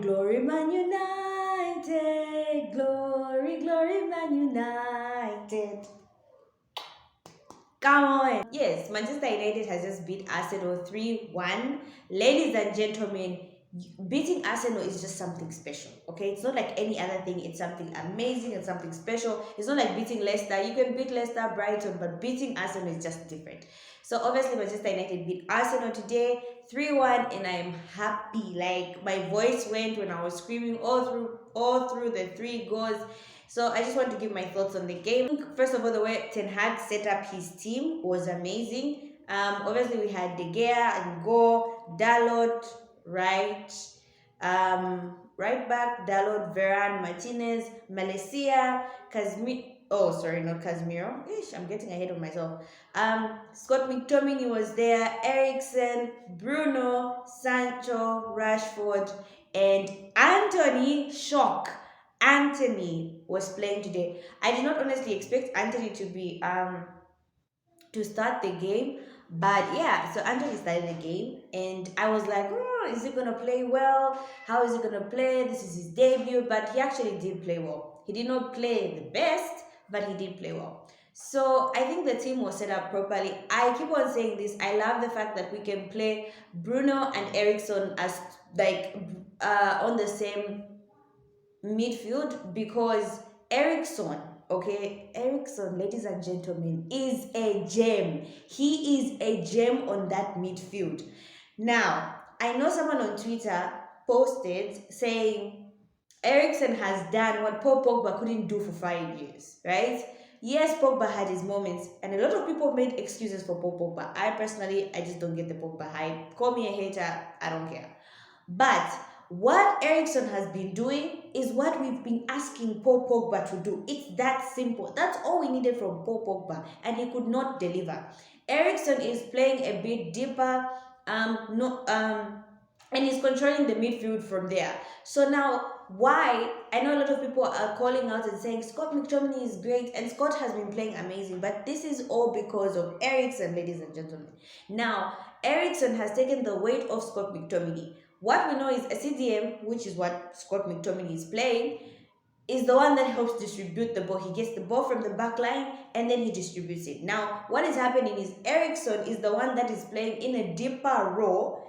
glory, Man United. Glory, glory, Man United. Come on. Yes, Manchester United has just beat Arsenal 3-1. Ladies and gentlemen, beating Arsenal is just something special, okay? It's not like any other thing. It's something amazing and something special. It's not like beating Leicester. You can beat Leicester, Brighton, but beating Arsenal is just different. So obviously Manchester United beat Arsenal today 3-1, and I'm happy. Like my voice went when I was screaming all through the three goals. So I just want to give my thoughts on the game. First of all, the way Ten Hag set up his team was amazing. Obviously we had De Gea and Go, Dalot, right, right back, Dalot, Varane, Martinez, Malaysia, Casemiro. Oh, sorry, not Casemiro. Ish, I'm getting ahead of myself. Scott McTominay was there, Ericksen, Bruno, Sancho, Rashford, and Anthony Shock. Anthony was playing today. I did not honestly expect Anthony to start the game, but yeah, so Anthony started the game, and I was like, oh, is he gonna play well? How is he gonna play? This is his debut, but he actually did play well. He did not play the best, but he did play well. So I think the team was set up properly. I keep on saying this. I love the fact that we can play Bruno and Erickson as like on the same midfield, because Erickson, ladies and gentlemen, is a gem. He is a gem on that midfield. Now, I know someone on Twitter posted saying Erickson has done what Paul Pogba couldn't do for 5 years, right? Yes, Pogba had his moments, and a lot of people made excuses for Paul Pogba. I just don't get the Pogba hype. Call me a hater, I don't care. But what Erickson has been doing is what we've been asking Paul Pogba to do. It's that simple. That's all we needed from Paul Pogba, and he could not deliver. Erickson is playing a bit deeper, and he's controlling the midfield from there. So now, why? I know a lot of people are calling out and saying Scott McTominay is great, and Scott has been playing amazing, but this is all because of Erickson, ladies and gentlemen. Now, Erickson has taken the weight off Scott McTominay. What we know is a CDM, which is what Scott McTominay is playing, is the one that helps distribute the ball. He gets the ball from the back line and then he distributes it. Now, what is happening is Erickson is the one that is playing in a deeper role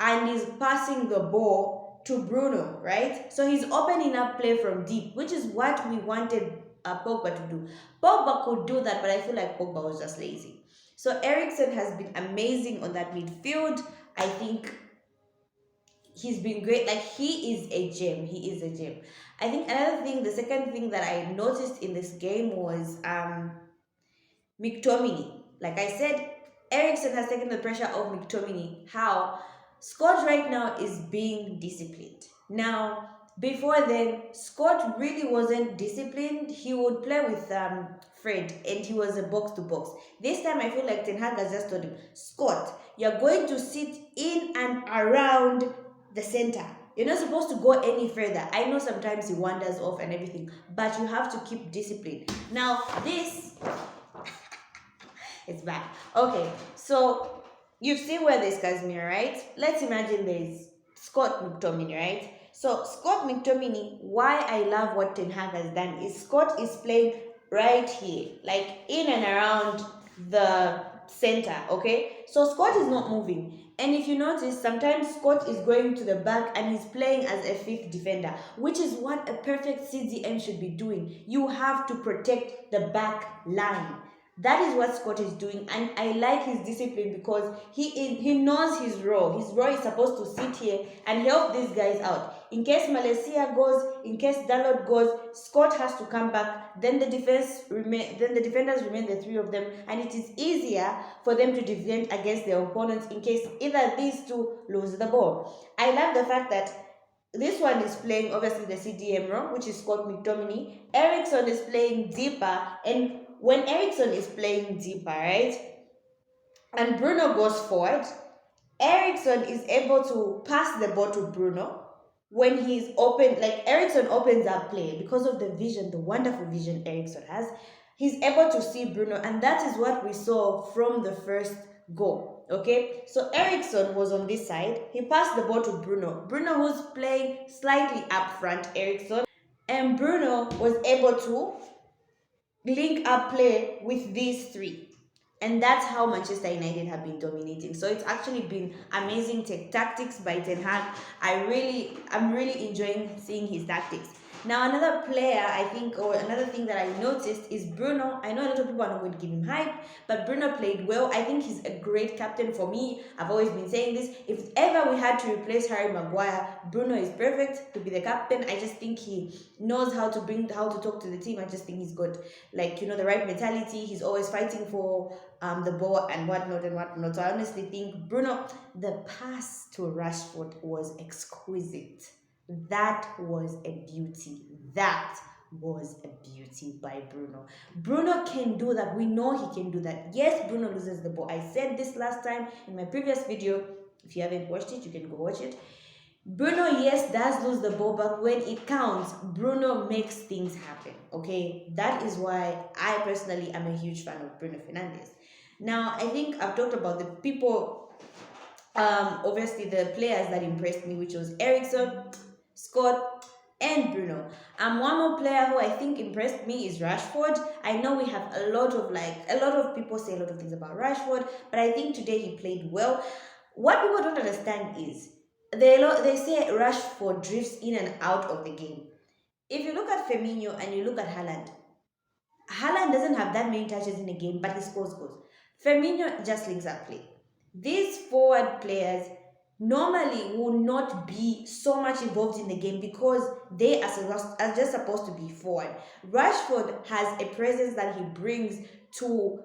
and is passing the ball to Bruno, right? So he's opening up play from deep, which is what we wanted Pogba to do. Pogba could do that, but I feel like Pogba was just lazy. So Erickson has been amazing on that midfield. I think he's been great. Like, he is a gem. He is a gem. I think the second thing that I noticed in this game was McTominay. Like I said, Erickson has taken the pressure off McTominay. How? Scott right now is being disciplined. Now, before then, Scott really wasn't disciplined. He would play with Fred, and he was a box to box. This time, I feel like Ten Hag has just told him, Scott, you're going to sit in and around the center. You're not supposed to go any further. I know sometimes he wanders off and everything, but you have to keep discipline. Now, this it's bad. Okay, so you've seen where this Casemiro, right? Let's imagine there's Scott McTominay, right? So Scott McTominay, why I love what Ten Hag has done is Scott is playing right here, like in and around the center, okay? So Scott is not moving. And if you notice, sometimes Scott is going to the back and he's playing as a fifth defender, which is what a perfect CDM should be doing. You have to protect the back line. That is what Scott is doing, and I like his discipline because he knows his role. His role is supposed to sit here and help these guys out. In case Malaysia goes, in case Dalot goes, Scott has to come back. Then the defenders remain, the three of them, and it is easier for them to defend against their opponents in case either these two lose the ball. I love the fact that this one is playing obviously the CDM role, which is Scott McTominay. Erickson is playing deeper, and when Erickson is playing deeper, right, and Bruno goes forward, Erickson is able to pass the ball to Bruno when he's open. Like, Erickson opens up play because of the vision, the wonderful vision Erickson has. He's able to see Bruno, and that is what we saw from the first goal. Okay, so Erickson was on this side. He passed the ball to Bruno. Bruno who's playing slightly up front, Erickson. And Bruno was able to link up play with these three. And that's how Manchester United have been dominating. So it's actually been amazing tactics by Ten Hag. I'm really enjoying seeing his tactics. Now another player I think, or another thing that I noticed is Bruno. I know a lot of people are not going to give him hype, but Bruno played well. I think he's a great captain for me. I've always been saying this. If ever we had to replace Harry Maguire, Bruno is perfect to be the captain. I just think he knows how to talk to the team. I just think he's got, like, the right mentality. He's always fighting for the ball and whatnot and whatnot. So I honestly think Bruno, the pass to Rashford was exquisite. That was a beauty. That was a beauty by Bruno. Bruno can do that. We know he can do that. Yes, Bruno loses the ball. I said this last time in my previous video. If you haven't watched it, you can go watch it. Bruno, yes, does lose the ball, but when it counts, Bruno makes things happen. Okay, that is why I personally am a huge fan of Bruno Fernandes. Now, I think I've talked about the people, obviously the players that impressed me, which was Erickson, Scott, and Bruno. One more player who I think impressed me is Rashford. I know we have a lot of people say a lot of things about Rashford, but I think today he played well. What people don't understand is they say Rashford drifts in and out of the game. If you look at Firmino and you look at Haaland, Haaland doesn't have that many touches in a game, but he scores goals. Firmino just links up play. These forward players normally will not be so much involved in the game because they are just supposed to be forward. Rashford has a presence that he brings to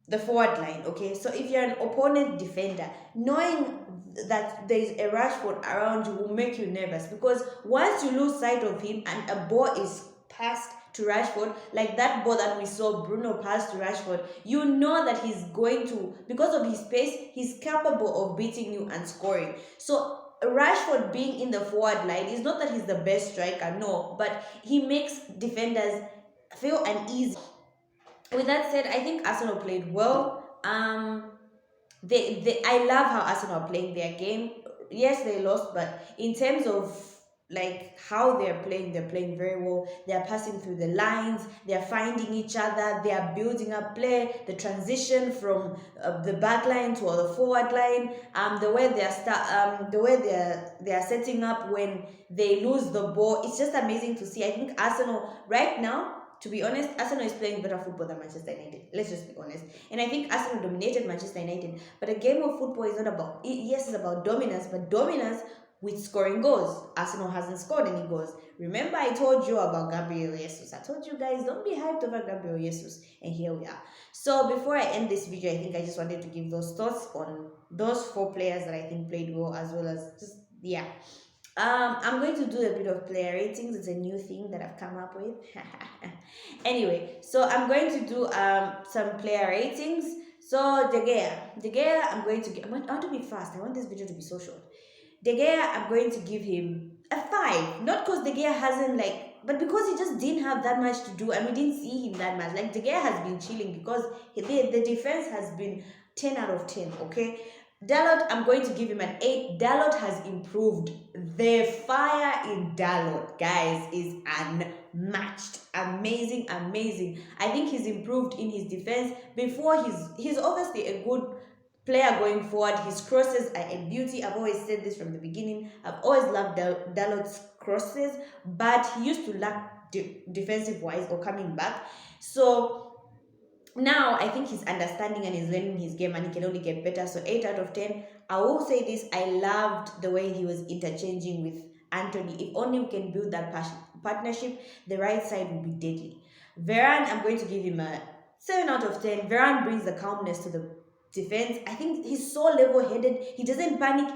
the forward line. Okay, so if you're an opponent defender, knowing that there's a Rashford around you will make you nervous, because once you lose sight of him and a ball is passed to Rashford, like that ball that we saw Bruno pass to Rashford, you know that he's going to, because of his pace, he's capable of beating you and scoring. So Rashford being in the forward line is not that he's the best striker, no, but he makes defenders feel uneasy. With that said, I think Arsenal played well. I love how Arsenal are playing their game. Yes, they lost, but in terms of like how they're playing very well. They're passing through the lines, they're finding each other, they are building up play, the transition from the back line to the forward line, the way they are setting up when they lose the ball. It's just amazing to see. I think Arsenal right now, to be honest, Arsenal is playing better football than Manchester United. Let's just be honest. And I think Arsenal dominated Manchester United. But a game of football is not about, yes, it's about dominance, but dominance with scoring goals. Arsenal hasn't scored any goals. Remember I told you about Gabriel Jesus. I told you guys, don't be hyped over Gabriel Jesus. And here we are. So before I end this video, I think I just wanted to give those thoughts on those 4 players that I think played well, as well as just, yeah. I'm going to do a bit of player ratings. It's a new thing that I've come up with. Anyway, so I'm going to do some player ratings. So De Gea, I want to be fast. I want this video to be so short. De Gea, I'm going to give him a 5. Not because De Gea hasn't but because he just didn't have that much to do and we didn't see him that much. Like De Gea has been chilling because the defense has been 10 out of 10, okay? Dalot, I'm going to give him an 8. Dalot has improved. The fire in Dalot, guys, is unmatched. Amazing. I think he's improved in his defense. Before, he's obviously a good player going forward. His crosses are a beauty. I've always said this from the beginning. I've always loved Dalot's crosses, but he used to lack defensive wise or coming back. So now I think he's understanding and he's learning his game and he can only get better. So 8 out of 10. I will say this, I loved the way he was interchanging with Anthony. If only we can build that partnership, the right side will be deadly. Varane, I'm going to give him a 7 out of 10. Varane brings the calmness to the defense. I think he's so level-headed. He doesn't panic.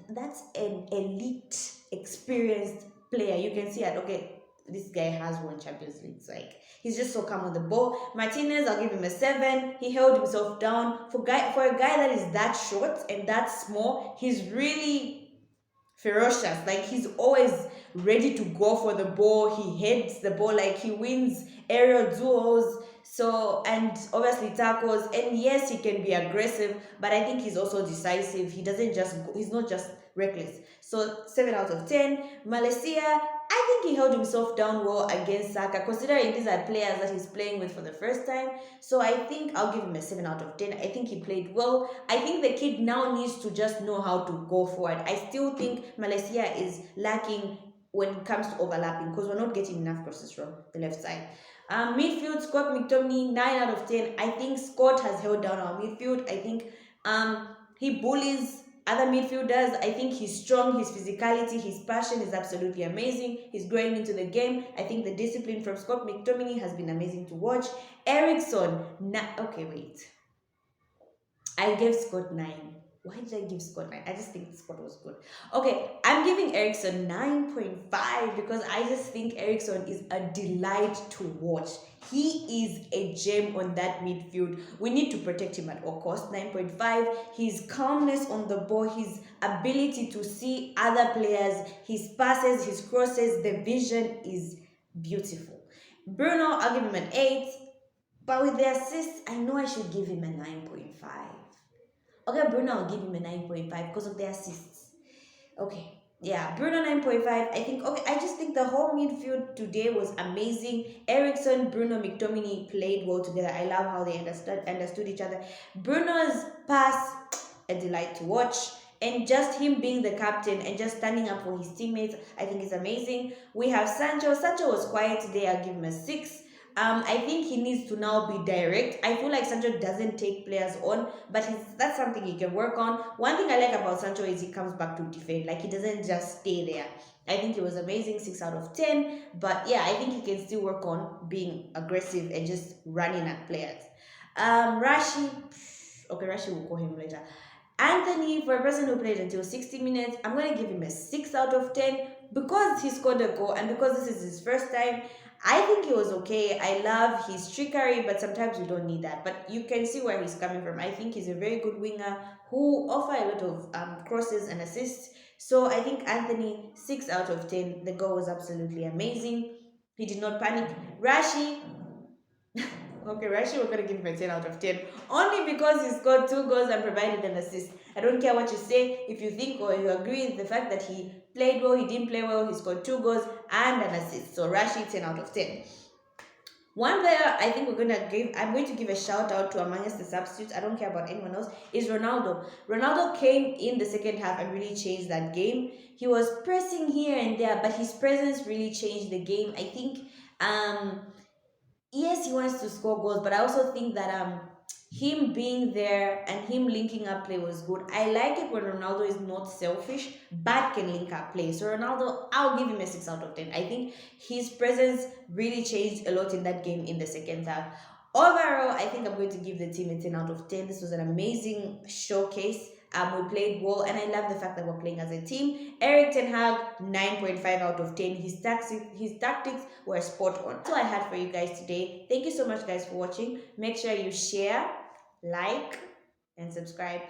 That's an elite, experienced player. You can see it. Okay, this guy has won Champions League. It's like he's just so calm on the ball. Martinez, I'll give him a 7. He held himself down. For a guy that is that short and that small, he's really ferocious. Like he's always ready to go for the ball. He heads the ball, like he wins aerial duels. So, and obviously tackles. And yes, he can be aggressive, but I think he's also decisive. He doesn't just go, he's not just reckless. So 7 out of 10. Malaysia, I think he held himself down well against Saka, considering these are players that he's playing with for the first time. So I think I'll give him a 7 out of 10. I think he played well. I think the kid now needs to just know how to go forward. I still think Malaysia is lacking when it comes to overlapping, because we're not getting enough crosses from the left side. Midfield, Scott McTominay, 9 out of 10. I think Scott has held down our midfield. I think he bullies other midfielders. I think he's strong, his physicality, his passion is absolutely amazing. He's growing into the game. I think the discipline from Scott McTominay has been amazing to watch. Ericksen, okay, wait. I gave Scott 9. Why did I give Scott 9? I just think Scott was good. Okay, I'm giving Ericksen 9.5 because I just think Ericksen is a delight to watch. He is a gem on that midfield. We need to protect him at all costs. 9.5. His calmness on the ball, his ability to see other players, his passes, his crosses, the vision is beautiful. Bruno, I'll give him an 8. But with the assists, I know I should give him a 9.5. Okay, Bruno, I'll give him a 9.5 because of the assists. Okay, yeah, Bruno 9.5. I think, okay, I just think the whole midfield today was amazing. Ericksen, Bruno, McTominay played well together. I love how they understood each other. Bruno's pass, a delight to watch. And just him being the captain and just standing up for his teammates, I think is amazing. We have Sancho. Sancho was quiet today. I'll give him a 6. I think he needs to now be direct. I feel like Sancho doesn't take players on, but that's something he can work on. One thing I like about Sancho is he comes back to defend. Like he doesn't just stay there. I think he was amazing, 6 out of 10. But yeah, I think he can still work on being aggressive and just running at players. Rashi, okay, Rashi will call him later. Anthony, for a person who played until 60 minutes, I'm going to give him a 6 out of 10 because he scored a goal and because this is his first time. I think he was okay. I love his trickery, but sometimes we don't need that. But you can see where he's coming from. I think he's a very good winger who offer a lot of crosses and assists. So I think Anthony, 6 out of 10. The goal was absolutely amazing. He did not panic. Rashi, okay, Rashi, we're going to give him a 10 out of 10. Only because he scored 2 goals and provided an assist. I don't care what you say. If you think or you agree with the fact that he played well, he didn't play well, he scored 2 goals and an assist. So Rashi, 10 out of 10. One player I think I'm going to give a shout out to amongst the substitutes. I don't care about anyone else. Is Ronaldo. Ronaldo came in the second half and really changed that game. He was pressing here and there, but his presence really changed the game. I think yes, he wants to score goals, but I also think that him being there and him linking up play was good. I like it when Ronaldo is not selfish but can link up play. So Ronaldo, I'll give him a 6 out of 10. I think his presence really changed a lot in that game in the second half. Overall, I think I'm going to give the team a 10 out of 10. This was an amazing showcase. We played well, and I love the fact that we're playing as a team. Eric Ten Hag, 9.5 out of 10. His tactics were spot on. That's all I had for you guys today. Thank you so much, guys, for watching. Make sure you share, like, and subscribe.